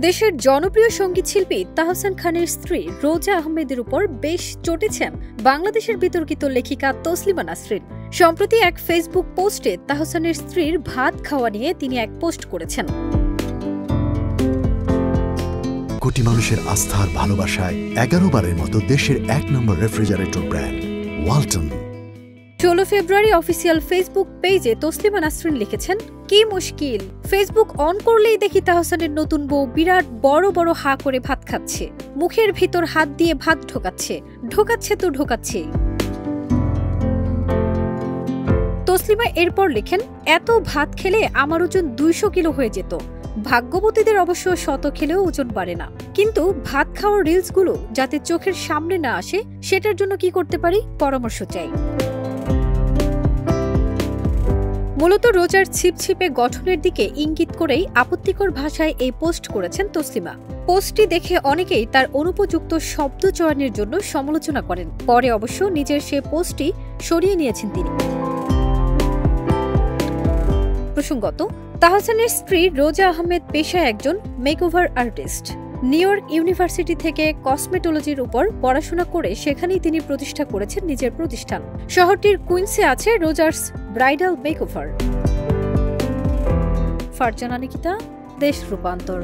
দেশের জনপ্রিয় সঙ্গীত শিল্পী তাহসান খানের স্ত্রী রোজা আহমেদের উপর বেশ চটেছেন বাংলাদেশের বিতর্কিত লেখিকা তসলিমা নাসরিন। সম্প্রতি এক ফেসবুক পোস্টে তাহসানের স্ত্রীর ভাত খাওয়া নিয়ে তিনি এক পোস্ট করেছেন। কোটি মানুষের আস্থার ভালোবাসায় 11 বারের মতো দেশের 1 নম্বর রেফ্রিজারেটর ব্র্যান্ড ওয়ালটন। 16 ফেব্রুয়ারি অফিসিয়াল ফেসবুক পেজে তসলিমা নাসরিন লিখেছেন, কি মুশকিল, ফেসবুক অন করলেই দেখি তাহসানের নতুন বউ বিরাট বড় বড় হা করে ভাত খাচ্ছে, মুখের ভিতর হাত দিয়ে ভাত ঢোকাচ্ছে তো ঢোকাচ্ছে। তসলিমা এরপর লেখেন, এত ভাত খেলে আমার ওজন 200 কিলো হয়ে যেত। ভাগ্যবতীদের অবশ্য শত খেলেও ওজন বাড়ে না, কিন্তু ভাত খাওয়ার রিলসগুলো যাতে চোখের সামনে না আসে সেটার জন্য কি করতে পারি, পরামর্শ চাই। মূলত রোজার ছিপছিপে গঠনের দিকে ইঙ্গিত করেই আপত্তিকর ভাষায় এই পোস্ট করেছেন তসলিমা। পোস্টটি দেখে অনেকেই তার অনুপযুক্ত শব্দ চয়নের জন্য সমালোচনা করেন। পরে অবশ্য নিজের সে পোস্টটি সরিয়ে নিয়েছেন তিনি। প্রসঙ্গত, তাহসানের স্ত্রী রোজা আহমেদ পেশায় একজন makeover artist. New York university থেকে কসমেটোলজির উপর পড়াশোনা করে সেখানেই তিনি প্রতিষ্ঠা করেছেন নিজের প্রতিষ্ঠান। শহরটির কুইন্সে আছে Rogers bridal makeover. Farzana Nikita, দেশ রূপান্তর।